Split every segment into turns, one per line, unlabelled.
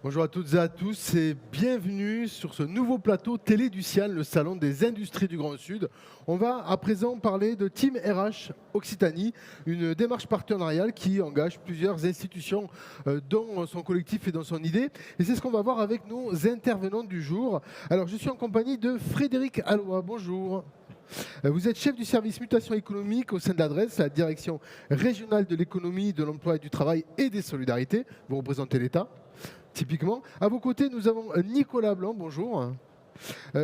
Bonjour à toutes et à tous et bienvenue sur ce nouveau plateau Télé du Ciel, le salon des industries du Grand Sud. On va à présent parler de Team RH Occitanie, une démarche partenariale qui engage plusieurs institutions dans son collectif et dans son idée. Et c'est ce qu'on va voir avec nos intervenants du jour. Alors je suis en compagnie de Frédéric Alloy. Bonjour. Vous êtes chef du service mutation économique au sein de l'adresse, la direction régionale de l'économie, de l'emploi et du travail et des solidarités. Vous représentez l'État. Typiquement. À vos côtés, nous avons Nicolas Blanc. Bonjour.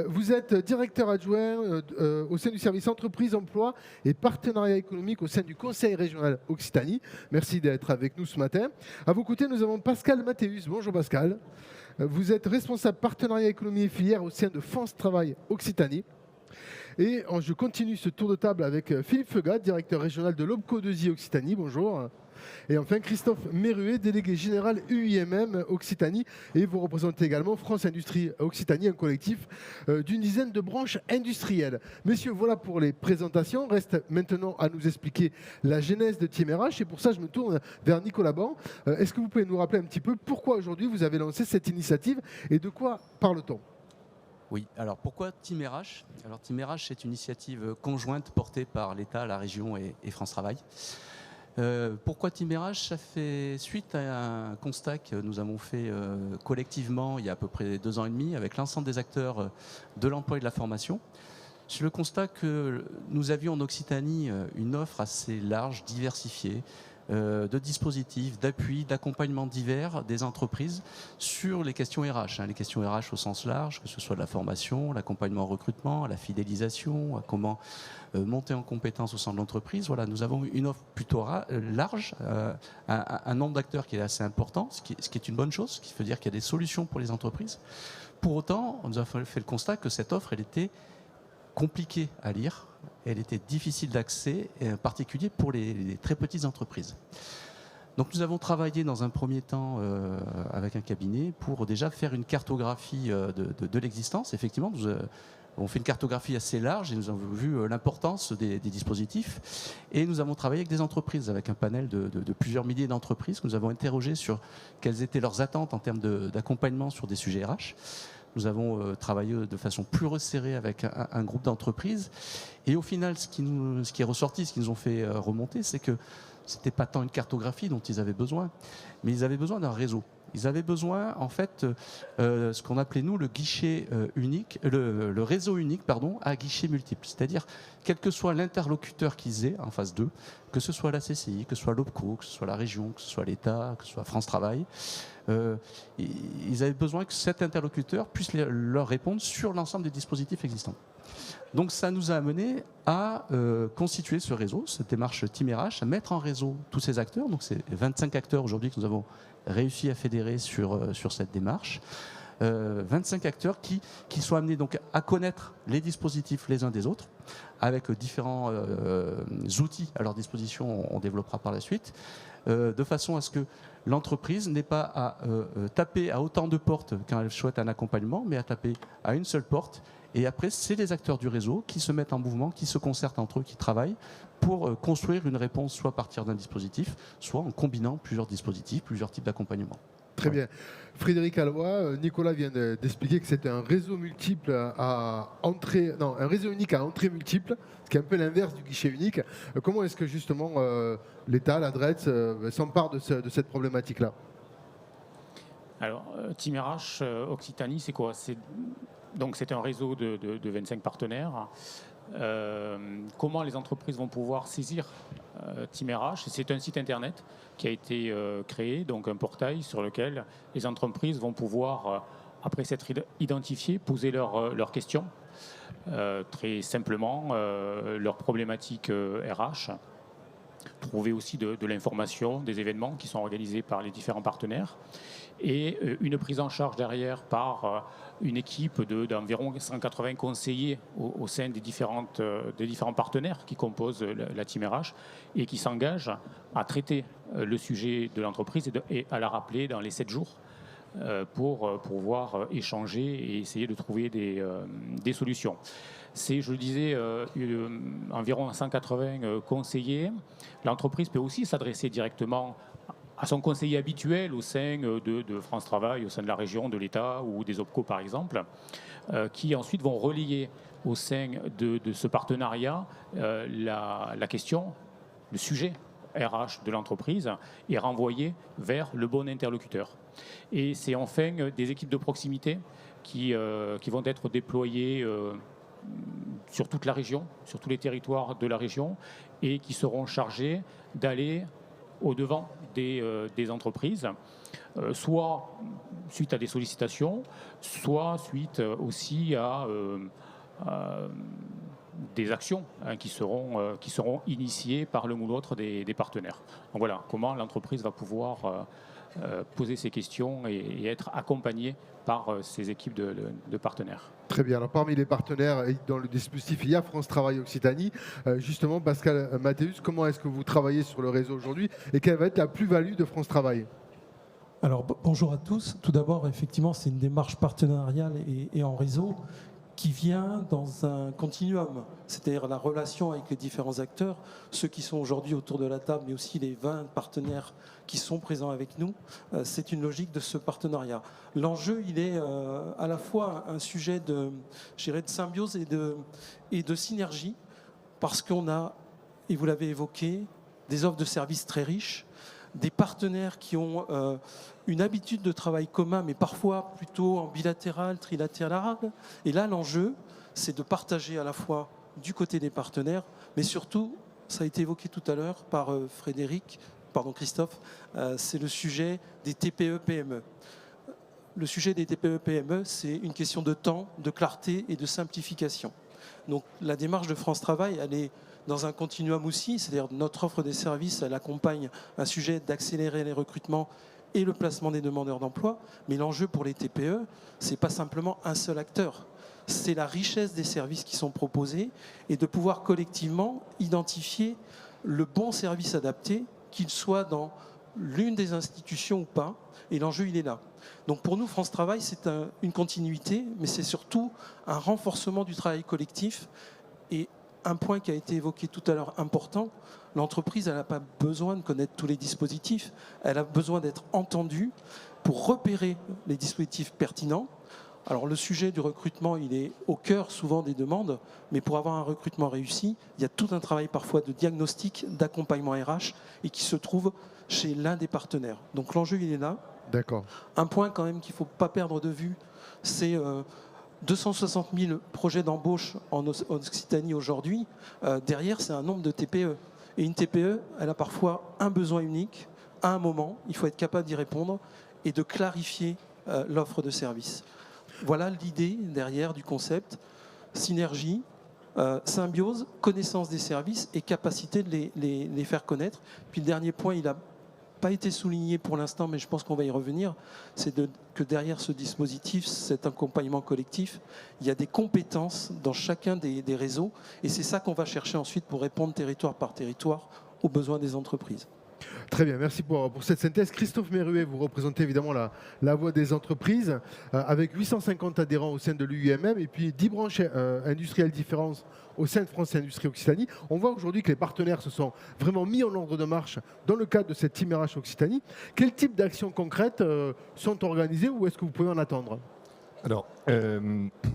Vous êtes directeur adjoint au sein du service entreprise, emploi et partenariat économique au sein du Conseil régional Occitanie. Merci d'être avec nous ce matin. À vos côtés, nous avons Pascal Mathéus. Bonjour Pascal. Vous êtes responsable partenariat économie et filière au sein de France Travail Occitanie. Et je continue ce tour de table avec Philippe Feugat, directeur régional de l'OBCO 2I Occitanie. Bonjour. Et enfin, Christophe Méruet, délégué général UIMM Occitanie. Et vous représentez également France Industrie Occitanie, un collectif d'une dizaine de branches industrielles. Messieurs, voilà pour les présentations. Reste maintenant à nous expliquer la genèse de Team RH. Et pour ça, je me tourne vers Nicolas Ban. Est-ce que vous pouvez nous rappeler un petit peu pourquoi aujourd'hui vous avez lancé cette initiative et de quoi parle-t-on ?
Oui, alors pourquoi Team RH ? Alors Team RH, c'est une initiative conjointe portée par l'État, la région et France Travail. Pourquoi Team RH ? Ça fait suite à un constat que nous avons fait collectivement il y a à peu près 2 ans et demi avec l'ensemble des acteurs de l'emploi et de la formation. C'est le constat que nous avions en Occitanie une offre assez large, diversifiée, de dispositifs, d'appui, d'accompagnement divers des entreprises sur les questions RH. Les questions RH au sens large, que ce soit de la formation, l'accompagnement au recrutement, la fidélisation, à comment monter en compétences au sein de l'entreprise. Voilà, nous avons une offre plutôt large, un nombre d'acteurs qui est assez important, ce qui est une bonne chose, ce qui veut dire qu'il y a des solutions pour les entreprises. Pour autant, on nous a fait le constat que cette offre, elle était compliquée à lire, elle était difficile d'accès, en particulier pour les très petites entreprises. Donc nous avons travaillé dans un premier temps avec un cabinet pour déjà faire une cartographie de l'existence. Effectivement, nous avons fait une cartographie assez large et nous avons vu l'importance des dispositifs. Et nous avons travaillé avec des entreprises, avec un panel de plusieurs milliers d'entreprises que nous avons interrogées sur quelles étaient leurs attentes en termes d'accompagnement sur des sujets RH. Nous avons travaillé de façon plus resserrée avec un groupe d'entreprises. Et au final, ce qui est ressorti, ce qui nous ont fait remonter, c'est que ce n'était pas tant une cartographie dont ils avaient besoin, mais ils avaient besoin d'un réseau. Ils avaient besoin, en fait, ce qu'on appelait nous le guichet unique, le réseau unique, à guichet multiple. C'est-à-dire, quel que soit l'interlocuteur qu'ils aient en face d'eux, que ce soit la CCI, que ce soit l'OBCO, que ce soit la région, que ce soit l'État, que ce soit France Travail, ils avaient besoin que cet interlocuteur puisse leur répondre sur l'ensemble des dispositifs existants. Donc ça nous a amené à constituer ce réseau, cette démarche Team RH, à mettre en réseau tous ces acteurs. Donc c'est 25 acteurs aujourd'hui que nous avons réussi à fédérer sur cette démarche. 25 acteurs qui sont amenés donc à connaître les dispositifs les uns des autres, avec différents outils à leur disposition, on développera par la suite, de façon à ce que l'entreprise n'ait pas à taper à autant de portes quand elle souhaite un accompagnement, mais à taper à une seule porte. Et après, c'est les acteurs du réseau qui se mettent en mouvement, qui se concertent entre eux, qui travaillent pour construire une réponse, soit à partir d'un dispositif, soit en combinant plusieurs dispositifs, plusieurs types d'accompagnement.
Très bien. Frédéric Alloy, Nicolas vient d'expliquer que c'était un réseau multiple un réseau unique à entrée multiple, ce qui est un peu l'inverse du guichet unique. Comment est-ce que justement l'État, l'adresse, s'empare de cette problématique-là ?
Alors, Team RH Occitanie, c'est quoi ? Donc c'est un réseau de 25 partenaires. Comment les entreprises vont pouvoir saisir Team RH ? C'est un site internet qui a été créé, donc un portail sur lequel les entreprises vont pouvoir, après s'être identifiées, poser leurs questions, très simplement, leurs problématiques RH, trouver aussi de l'information, des événements qui sont organisés par les différents partenaires, et une prise en charge derrière par une équipe d'environ 180 conseillers au sein des différents partenaires qui composent la Team RH et qui s'engagent à traiter le sujet de l'entreprise et à la rappeler dans les 7 jours pour pouvoir échanger et essayer de trouver des solutions. C'est, je le disais, environ 180 conseillers. L'entreprise peut aussi s'adresser directement à son conseiller habituel au sein de France Travail, au sein de la région, de l'État ou des OPCO par exemple, qui ensuite vont relayer au sein de ce partenariat la question, le sujet RH de l'entreprise et renvoyer vers le bon interlocuteur. Et c'est enfin des équipes de proximité qui vont être déployées sur toute la région, sur tous les territoires de la région, et qui seront chargées d'aller au-devant des entreprises, soit suite à des sollicitations, soit suite aussi à des actions qui seront initiées par l'un ou l'autre des partenaires. Donc voilà, comment l'entreprise va pouvoir poser ces questions et être accompagnée par ces équipes de partenaires.
Très bien. Alors, parmi les partenaires dans le dispositif, il y a France Travail Occitanie. Justement, Pascal Mathéus, comment est-ce que vous travaillez sur le réseau aujourd'hui et quelle va être la plus-value de France Travail?
Alors, bonjour à tous. Tout d'abord, effectivement, c'est une démarche partenariale et en réseau qui vient dans un continuum, c'est-à-dire la relation avec les différents acteurs, ceux qui sont aujourd'hui autour de la table, mais aussi les 20 partenaires qui sont présents avec nous. C'est une logique de ce partenariat. L'enjeu, il est à la fois un sujet de symbiose et de synergie, parce qu'on a, et vous l'avez évoqué, des offres de services très riches, des partenaires qui ont une habitude de travail commun, mais parfois plutôt en bilatéral, trilatéral. Et là, l'enjeu, c'est de partager à la fois du côté des partenaires, mais surtout, ça a été évoqué tout à l'heure par Christophe, c'est le sujet des TPE-PME. Le sujet des TPE-PME, c'est une question de temps, de clarté et de simplification. Donc la démarche de France Travail, elle est dans un continuum aussi, c'est-à-dire notre offre des services, elle accompagne un sujet d'accélérer les recrutements et le placement des demandeurs d'emploi. Mais l'enjeu pour les TPE, c'est pas simplement un seul acteur. C'est la richesse des services qui sont proposés et de pouvoir collectivement identifier le bon service adapté, qu'il soit dans l'une des institutions ou pas. Et l'enjeu, il est là. Donc pour nous, France Travail, c'est une continuité, mais c'est surtout un renforcement du travail collectif. Et un point qui a été évoqué tout à l'heure important, l'entreprise, elle n'a pas besoin de connaître tous les dispositifs, elle a besoin d'être entendue pour repérer les dispositifs pertinents. Alors le sujet du recrutement, il est au cœur souvent des demandes, mais pour avoir un recrutement réussi, il y a tout un travail parfois de diagnostic, d'accompagnement RH, et qui se trouve chez l'un des partenaires. Donc l'enjeu, il est là.
D'accord.
Un point quand même qu'il ne faut pas perdre de vue, c'est 260 000 projets d'embauche en Occitanie aujourd'hui. Derrière, c'est un nombre de TPE. Et une TPE, elle a parfois un besoin unique, à un moment. Il faut être capable d'y répondre et de clarifier l'offre de service. Voilà l'idée derrière du concept. Synergie, symbiose, connaissance des services et capacité de les faire connaître. Puis le dernier point, il a pas été souligné pour l'instant, mais je pense qu'on va y revenir, c'est que derrière ce dispositif, cet accompagnement collectif, il y a des compétences dans chacun des réseaux, et c'est ça qu'on va chercher ensuite pour répondre territoire par territoire aux besoins des entreprises.
Très bien, merci pour cette synthèse. Christophe Méruet, vous représentez évidemment la voix des entreprises, avec 850 adhérents au sein de l'UIMM et puis 10 branches industrielles différentes au sein de France Industrie Occitanie. On voit aujourd'hui que les partenaires se sont vraiment mis en ordre de marche dans le cadre de cette Team RH Occitanie. Quel type d'actions concrètes sont organisées ou est-ce que vous pouvez en attendre ?
Alors,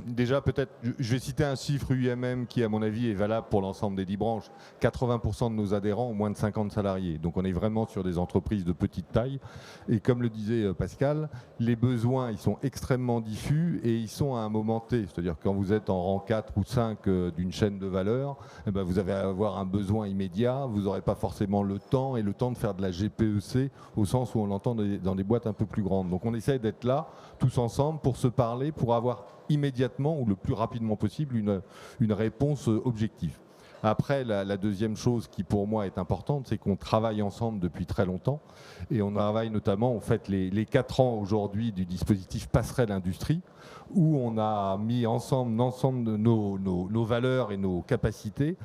déjà, peut-être, je vais citer un chiffre UIMM qui, à mon avis, est valable pour l'ensemble des 10 branches. 80% de nos adhérents ont moins de 50 salariés. Donc, on est vraiment sur des entreprises de petite taille. Et comme le disait Pascal, les besoins, ils sont extrêmement diffus et ils sont à un moment T. C'est-à-dire que quand vous êtes en rang 4 ou 5 d'une chaîne de valeur, eh ben, vous allez avoir un besoin immédiat. Vous n'aurez pas forcément le temps de faire de la GPEC au sens où on l'entend dans des boîtes un peu plus grandes. Donc, on essaye d'être là, tous ensemble, pour se parler, pour avoir immédiatement ou le plus rapidement possible une réponse objective. Après, la deuxième chose qui pour moi est importante, c'est qu'on travaille ensemble depuis très longtemps et on travaille notamment, on fait les 4 ans aujourd'hui du dispositif Passerelle Industrie où on a mis ensemble de nos valeurs et nos capacités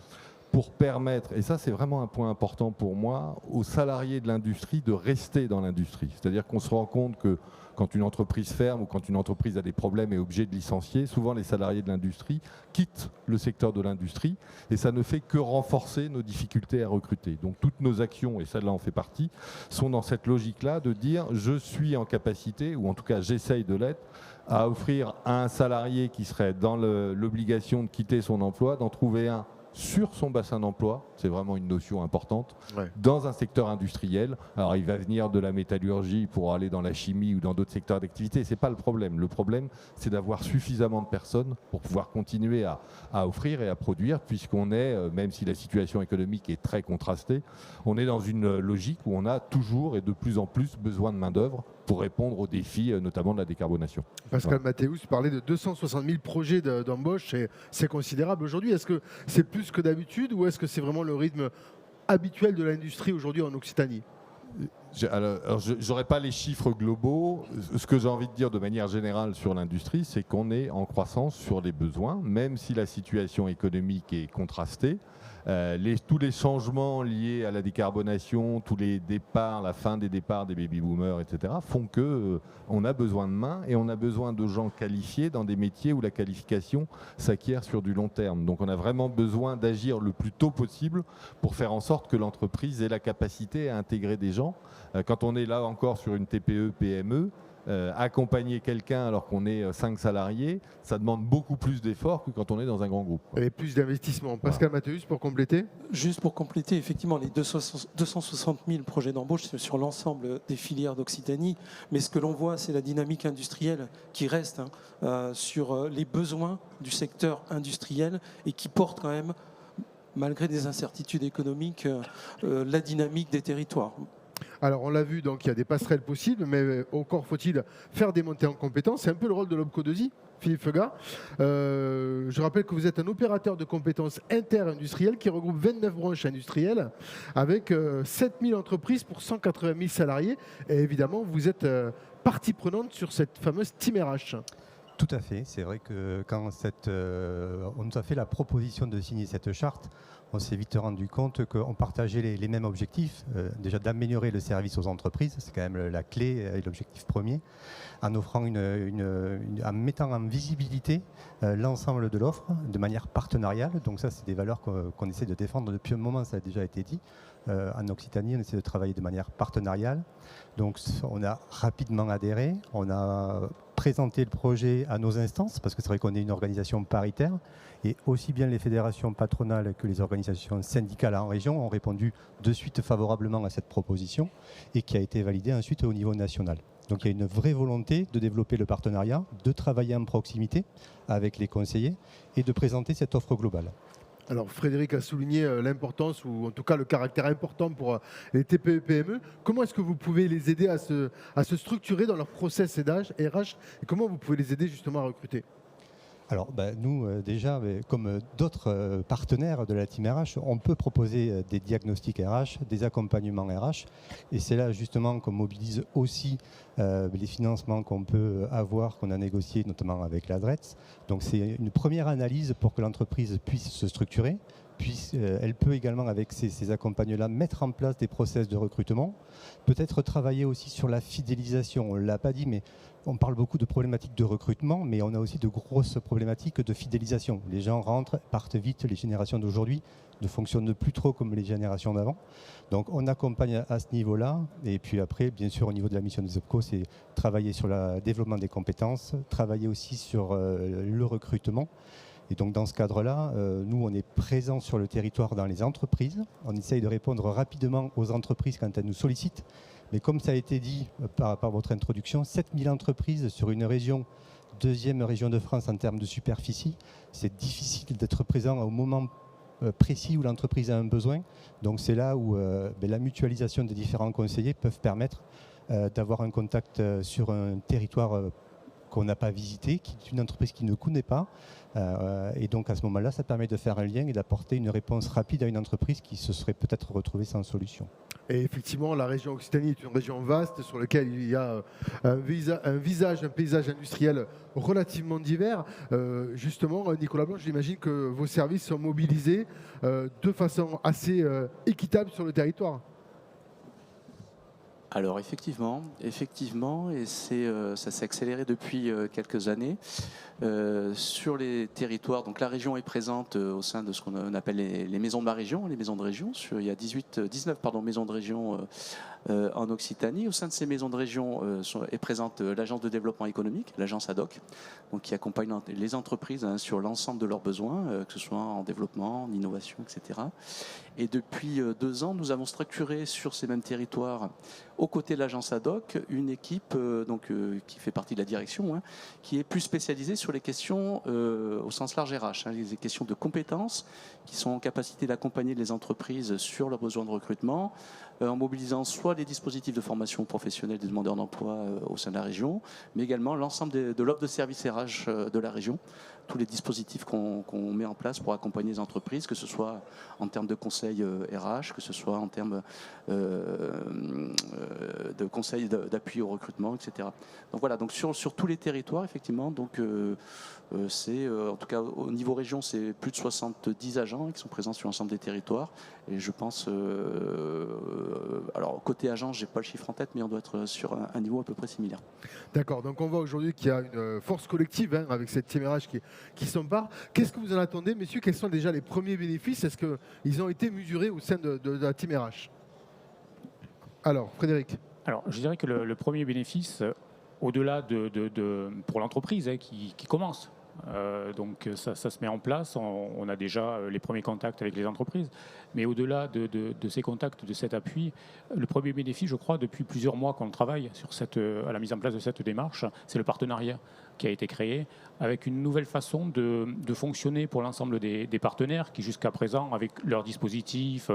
pour permettre, et ça c'est vraiment un point important pour moi, aux salariés de l'industrie de rester dans l'industrie. C'est-à-dire qu'on se rend compte que quand une entreprise ferme ou quand une entreprise a des problèmes et est obligée de licencier, souvent les salariés de l'industrie quittent le secteur de l'industrie et ça ne fait que renforcer nos difficultés à recruter. Donc toutes nos actions, et celle-là en fait partie, sont dans cette logique-là de dire je suis en capacité, ou en tout cas j'essaye de l'être, à offrir à un salarié qui serait dans l'obligation de quitter son emploi, d'en trouver un sur son bassin d'emploi, c'est vraiment une notion importante, dans un secteur industriel. Alors il va venir de la métallurgie pour aller dans la chimie ou dans d'autres secteurs d'activité, ce n'est pas le problème. Le problème, c'est d'avoir suffisamment de personnes pour pouvoir continuer à offrir et à produire, puisqu'on est, même si la situation économique est très contrastée, on est dans une logique où on a toujours et de plus en plus besoin de main-d'œuvre pour répondre aux défis, notamment de la décarbonation.
Pascal Mathéus parlait de 260 000 projets d'embauche, c'est considérable aujourd'hui. Est-ce que c'est plus que d'habitude ou est-ce que c'est vraiment le rythme habituel de l'industrie aujourd'hui en Occitanie ?
Alors, je n'aurai pas les chiffres globaux. Ce que j'ai envie de dire de manière générale sur l'industrie, c'est qu'on est en croissance sur les besoins, même si la situation économique est contrastée. Tous les changements liés à la décarbonation, tous les départs, la fin des départs des baby-boomers, etc., font qu'on a besoin de mains et on a besoin de gens qualifiés dans des métiers où la qualification s'acquiert sur du long terme. Donc on a vraiment besoin d'agir le plus tôt possible pour faire en sorte que l'entreprise ait la capacité à intégrer des gens. Quand on est là encore sur une TPE, PME, accompagner quelqu'un alors qu'on est 5 salariés, ça demande beaucoup plus d'efforts que quand on est dans un grand groupe.
Et plus d'investissement. Pascal Mathéus, pour compléter ?
Juste pour compléter, effectivement, les 260 000 projets d'embauche, c'est sur l'ensemble des filières d'Occitanie. Mais ce que l'on voit, c'est la dynamique industrielle qui reste sur les besoins du secteur industriel et qui porte quand même, malgré des incertitudes économiques, la dynamique des territoires.
Alors, on l'a vu, donc il y a des passerelles possibles, mais encore faut-il faire des montées en compétences. C'est un peu le rôle de l'OPCO2I, Philippe Feugat. Je rappelle que vous êtes un opérateur de compétences inter-industrielles qui regroupe 29 branches industrielles avec 7000 entreprises pour 180 000 salariés. Et évidemment, vous êtes partie prenante sur cette fameuse Team RH.
Tout à fait. C'est vrai que quand on nous a fait la proposition de signer cette charte, on s'est vite rendu compte qu'on partageait les mêmes objectifs. Déjà d'améliorer le service aux entreprises, c'est quand même la clé et l'objectif premier, en offrant en mettant en visibilité l'ensemble de l'offre de manière partenariale. Donc ça, c'est des valeurs qu'on essaie de défendre depuis un moment, ça a déjà été dit. En Occitanie, on essaie de travailler de manière partenariale. Donc on a rapidement adhéré, on a présenté le projet à nos instances, parce que c'est vrai qu'on est une organisation paritaire, et aussi bien les fédérations patronales que les organisations syndicales en région ont répondu de suite favorablement à cette proposition, et qui a été validée ensuite au niveau national. Donc il y a une vraie volonté de développer le partenariat, de travailler en proximité avec les conseillers, et de présenter cette offre globale.
Alors Frédéric a souligné l'importance, ou en tout cas le caractère important pour les TPE et PME. Comment est-ce que vous pouvez les aider à se structurer dans leur process RH et comment vous pouvez les aider justement à recruter ?
Alors nous, déjà, comme d'autres partenaires de la Team RH, on peut proposer des diagnostics RH, des accompagnements RH. Et c'est là justement qu'on mobilise aussi les financements qu'on peut avoir, qu'on a négociés notamment avec la DRETS. Donc c'est une première analyse pour que l'entreprise puisse se structurer. Puis elle peut également, avec ces accompagnements-là, mettre en place des process de recrutement. Peut-être travailler aussi sur la fidélisation. On ne l'a pas dit, mais on parle beaucoup de problématiques de recrutement, mais on a aussi de grosses problématiques de fidélisation. Les gens rentrent, partent vite. Les générations d'aujourd'hui ne fonctionnent plus trop comme les générations d'avant. Donc on accompagne à ce niveau-là. Et puis après, bien sûr, au niveau de la mission des OPCO, c'est travailler sur le développement des compétences, travailler aussi sur le recrutement. Et donc dans ce cadre-là, nous, on est présents sur le territoire dans les entreprises. On essaye de répondre rapidement aux entreprises quand elles nous sollicitent. Mais comme ça a été dit par votre introduction, 7000 entreprises sur une région, deuxième région de France en termes de superficie, c'est difficile d'être présent au moment précis où l'entreprise a un besoin. Donc c'est là où la mutualisation des différents conseillers peuvent permettre d'avoir un contact sur un territoire qu'on n'a pas visité, qui est une entreprise qui ne connaît pas. Et donc à ce moment-là, ça permet de faire un lien et d'apporter une réponse rapide à une entreprise qui se serait peut-être retrouvée sans solution.
Et effectivement, la région Occitanie est une région vaste sur laquelle il y a un paysage industriel relativement divers. Justement, Nicolas Blanc, j'imagine que vos services sont mobilisés de façon assez équitable sur le territoire.
Alors effectivement, et ça s'est accéléré depuis quelques années. Sur les territoires, donc la région est présente au sein de ce qu'on appelle les maisons de la région, les maisons de région. Il y a 19 maisons de région en Occitanie. Au sein de ces maisons de région est présente l'agence de développement économique, l'agence ADOC, donc qui accompagne les entreprises sur l'ensemble de leurs besoins, que ce soit en développement, en innovation, etc. Et depuis 2 ans, nous avons structuré sur ces mêmes territoires, aux côtés de l'agence ADOC, une équipe qui fait partie de la direction, qui est plus spécialisée sur les questions au sens large RH, les questions de compétences, qui sont en capacité d'accompagner les entreprises sur leurs besoins de recrutement, en mobilisant soit les dispositifs de formation professionnelle des demandeurs d'emploi au sein de la région, mais également l'ensemble de l'offre de services RH de la région, tous les dispositifs qu'on met en place pour accompagner les entreprises, que ce soit en termes de conseils RH, que ce soit en termes de conseils d'appui au recrutement, etc. Donc voilà, donc sur tous les territoires, effectivement, donc c'est en tout cas au niveau région, c'est plus de 70 agents qui sont présents sur l'ensemble des territoires. Et je pense, alors côté agence, j'ai pas le chiffre en tête, mais on doit être sur un niveau à peu près similaire.
D'accord, donc on voit aujourd'hui qu'il y a une force collective avec cette Team RH qui s'empare. Qu'est-ce que vous en attendez, messieurs? Quels sont déjà les premiers bénéfices? Est-ce qu'ils ont été mesurés au sein de la Team RH? Alors, Frédéric.
Alors, je dirais que le premier bénéfice, au-delà pour l'entreprise qui commence, donc ça se met en place, on a déjà les premiers contacts avec les entreprises, mais au-delà de ces contacts, de cet appui, le premier bénéfice, je crois, depuis plusieurs mois qu'on travaille à la mise en place de cette démarche, c'est le partenariat qui a été créé avec une nouvelle façon de fonctionner pour l'ensemble des partenaires qui jusqu'à présent, avec leurs dispositifs,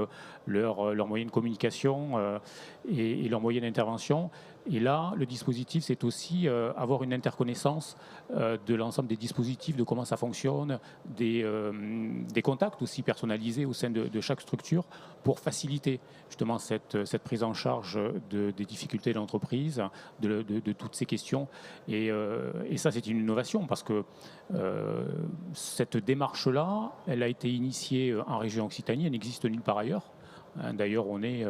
leurs moyens de communication et leurs moyens d'intervention. Et là, le dispositif, c'est aussi avoir une interconnaissance de l'ensemble des dispositifs, de comment ça fonctionne, des contacts aussi personnalisés au sein de chaque structure pour faciliter justement cette prise en charge des difficultés de l'entreprise, de toutes ces questions. Et ça, c'est une innovation parce que cette démarche-là, elle a été initiée en région Occitanie, elle n'existe nulle part ailleurs. D'ailleurs, on est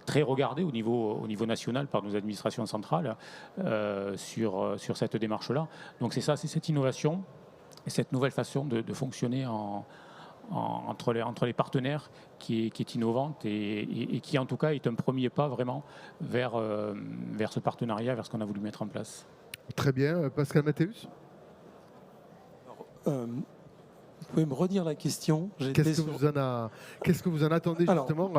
très regardé au niveau national par nos administrations centrales sur cette démarche-là. Donc c'est ça, c'est cette innovation et cette nouvelle façon de fonctionner entre les partenaires qui est innovante et qui en tout cas est un premier pas vraiment vers ce partenariat, vers ce qu'on a voulu mettre en place.
Très bien. Pascal Mathéus.
Vous pouvez me redire la question?
Qu'est-ce que vous en attendez justement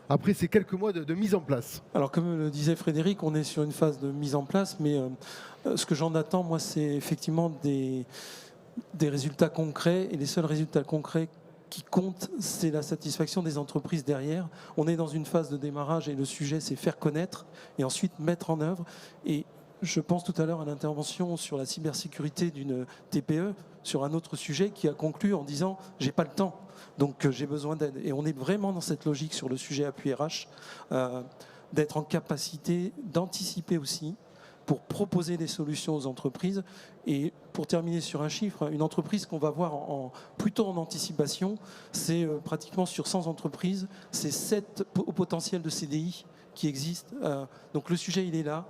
après ces quelques mois de mise en place?
Alors comme le disait Frédéric, on est sur une phase de mise en place, mais ce que j'en attends, moi, c'est effectivement des résultats concrets, et les seuls résultats concrets qui comptent, c'est la satisfaction des entreprises derrière. On est dans une phase de démarrage et le sujet, c'est faire connaître et ensuite mettre en œuvre. Et je pense tout à l'heure à l'intervention sur la cybersécurité d'une TPE, sur un autre sujet qui a conclu en disant « j'ai pas le temps, donc j'ai besoin d'aide ». Et on est vraiment dans cette logique sur le sujet appui RH, d'être en capacité d'anticiper aussi pour proposer des solutions aux entreprises. Et pour terminer sur un chiffre, une entreprise qu'on va voir plutôt en anticipation, c'est pratiquement sur 100 entreprises, c'est 7 au potentiel de CDI qui existent. Donc le sujet, il est là.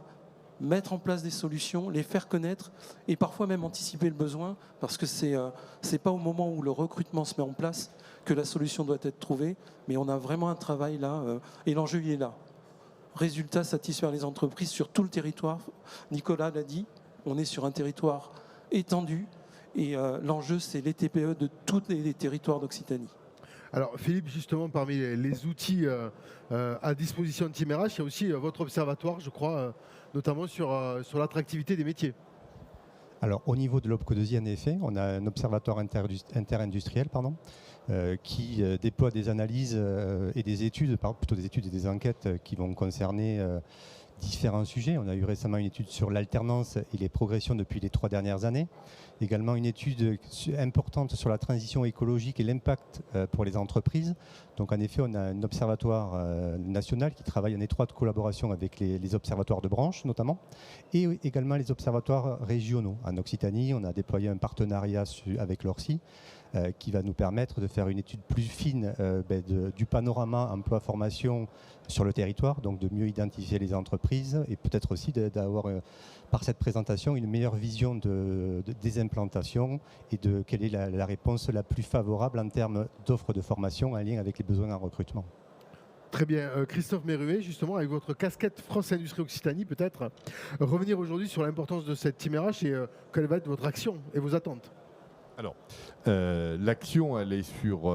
Mettre en place des solutions, les faire connaître et parfois même anticiper le besoin, parce que c'est pas au moment où le recrutement se met en place que la solution doit être trouvée, mais on a vraiment un travail là et l'enjeu il est là. Résultat, satisfaire les entreprises sur tout le territoire. Nicolas l'a dit, on est sur un territoire étendu et l'enjeu c'est les TPE de tous les territoires d'Occitanie.
Alors Philippe, justement, parmi les outils à disposition de Team RH, il y a aussi votre observatoire, je crois, notamment sur l'attractivité des métiers.
Alors au niveau de l'OPCO2I, en effet, on a un observatoire interindustriel qui déploie des analyses et des études, plutôt des études et des enquêtes qui vont concerner différents sujets. On a eu récemment une étude sur l'alternance et les progressions depuis les 3 dernières années. Également une étude importante sur la transition écologique et l'impact pour les entreprises. Donc en effet, on a un observatoire national qui travaille en étroite collaboration avec les observatoires de branche notamment, et également les observatoires régionaux. En Occitanie, on a déployé un partenariat avec l'ORCI qui va nous permettre de faire une étude plus fine du panorama emploi-formation sur le territoire, donc de mieux identifier les entreprises et peut-être aussi d'avoir par cette présentation une meilleure vision des implantations et de quelle est la réponse la plus favorable en termes d'offres de formation en lien avec les besoins en recrutement.
Très bien. Christophe Méruet, justement, avec votre casquette France Industrie Occitanie, peut-être revenir aujourd'hui sur l'importance de cette Team RH et quelle va être votre action et vos attentes.
Alors, l'action, elle est sur...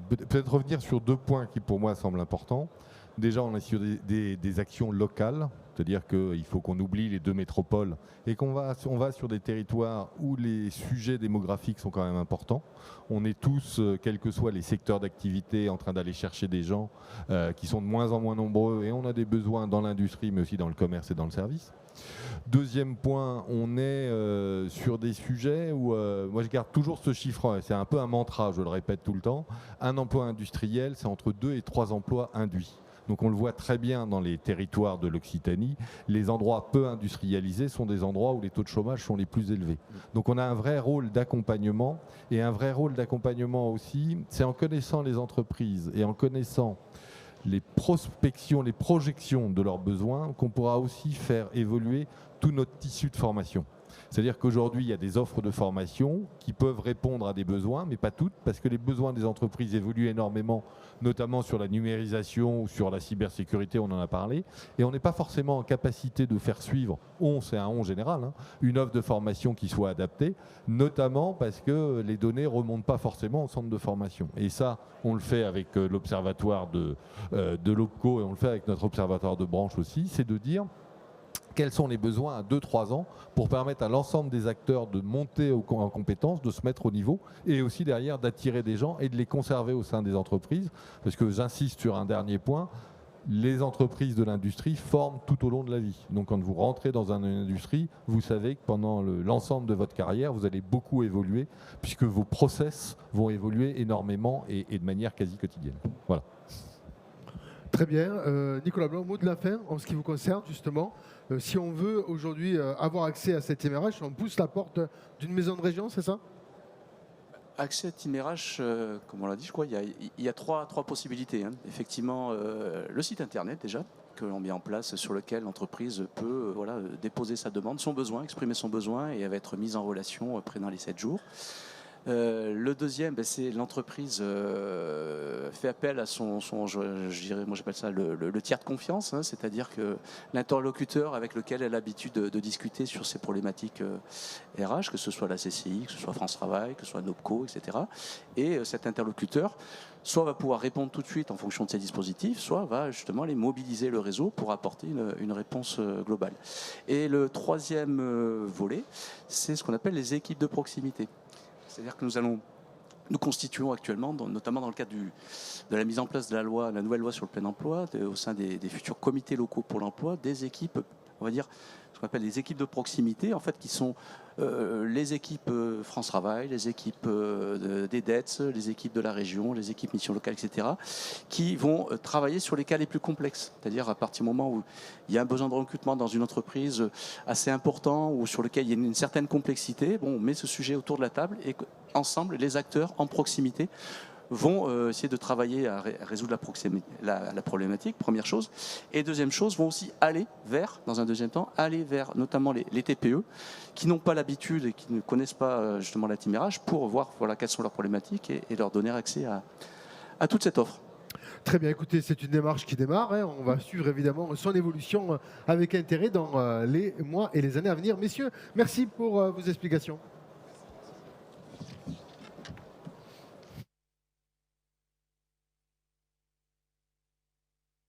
peut-être revenir sur 2 points qui, pour moi, semblent importants. Déjà, on est sur des actions locales, c'est-à-dire qu'il faut qu'on oublie les 2 métropoles et on va sur des territoires où les sujets démographiques sont quand même importants. On est tous, quels que soient les secteurs d'activité, en train d'aller chercher des gens qui sont de moins en moins nombreux et on a des besoins dans l'industrie, mais aussi dans le commerce et dans le service. Deuxième point, on est sur des sujets où, moi je garde toujours ce chiffre, c'est un peu un mantra, je le répète tout le temps, un emploi industriel, c'est entre 2 et 3 emplois induits. Donc on le voit très bien dans les territoires de l'Occitanie, les endroits peu industrialisés sont des endroits où les taux de chômage sont les plus élevés. Donc on a un vrai rôle d'accompagnement, et un vrai rôle d'accompagnement aussi, c'est en connaissant les entreprises et en connaissant les prospections, les projections de leurs besoins, qu'on pourra aussi faire évoluer tout notre tissu de formation. C'est-à-dire qu'aujourd'hui, il y a des offres de formation qui peuvent répondre à des besoins, mais pas toutes, parce que les besoins des entreprises évoluent énormément, notamment sur la numérisation ou sur la cybersécurité, on en a parlé, et on n'est pas forcément en capacité de faire suivre, c'est un on général, une offre de formation qui soit adaptée, notamment parce que les données ne remontent pas forcément au centre de formation. Et ça, on le fait avec l'observatoire de l'OPCO et on le fait avec notre observatoire de branche aussi, c'est de dire quels sont les besoins à 2-3 ans pour permettre à l'ensemble des acteurs de monter en compétences, de se mettre au niveau et aussi derrière d'attirer des gens et de les conserver au sein des entreprises. Parce que j'insiste sur un dernier point, les entreprises de l'industrie forment tout au long de la vie. Donc quand vous rentrez dans une industrie, vous savez que pendant l'ensemble de votre carrière, vous allez beaucoup évoluer puisque vos process vont évoluer énormément et de manière quasi quotidienne. Voilà.
Très bien. Nicolas Blanc, mot de la fin en ce qui vous concerne justement. Si on veut aujourd'hui avoir accès à cette Team RH, on pousse la porte d'une maison de région, c'est ça?
Accès à Team RH, comme on l'a dit, je crois, il y a trois possibilités. Effectivement, le site internet déjà, que l'on met en place, sur lequel l'entreprise peut déposer sa demande, son besoin, exprimer son besoin, et elle va être mise en relation dans les 7 jours. Le deuxième, c'est l'entreprise fait appel à son je dirais, moi j'appelle ça le tiers de confiance, c'est-à-dire que l'interlocuteur avec lequel elle a l'habitude de discuter sur ces problématiques RH, que ce soit la CCI, que ce soit France Travail, que ce soit NOPCO, etc. Et cet interlocuteur soit va pouvoir répondre tout de suite en fonction de ces dispositifs, soit va justement aller mobiliser le réseau pour apporter une réponse globale. Et le troisième volet, c'est ce qu'on appelle les équipes de proximité. C'est-à-dire que nous constituons actuellement, notamment dans le cadre de la mise en place de la nouvelle loi sur le plein emploi, au sein des futurs comités locaux pour l'emploi, des équipes, on va dire, ce qu'on appelle les équipes de proximité, en fait, qui sont les équipes France Travail, les équipes des DETS, les équipes de la région, les équipes mission locale, etc., qui vont travailler sur les cas les plus complexes. C'est-à-dire à partir du moment où il y a un besoin de recrutement dans une entreprise assez important ou sur lequel il y a une certaine complexité, on met ce sujet autour de la table et ensemble, les acteurs en proximité vont essayer de travailler à résoudre la problématique, première chose. Et deuxième chose, vont aussi aller vers, dans un deuxième temps, aller vers notamment les TPE qui n'ont pas l'habitude et qui ne connaissent pas justement la Team RH pour voir quelles sont leurs problématiques et leur donner accès à toute cette offre.
Très bien, écoutez, c'est une démarche qui démarre. On va suivre évidemment son évolution avec intérêt dans les mois et les années à venir. Messieurs, merci pour vos explications.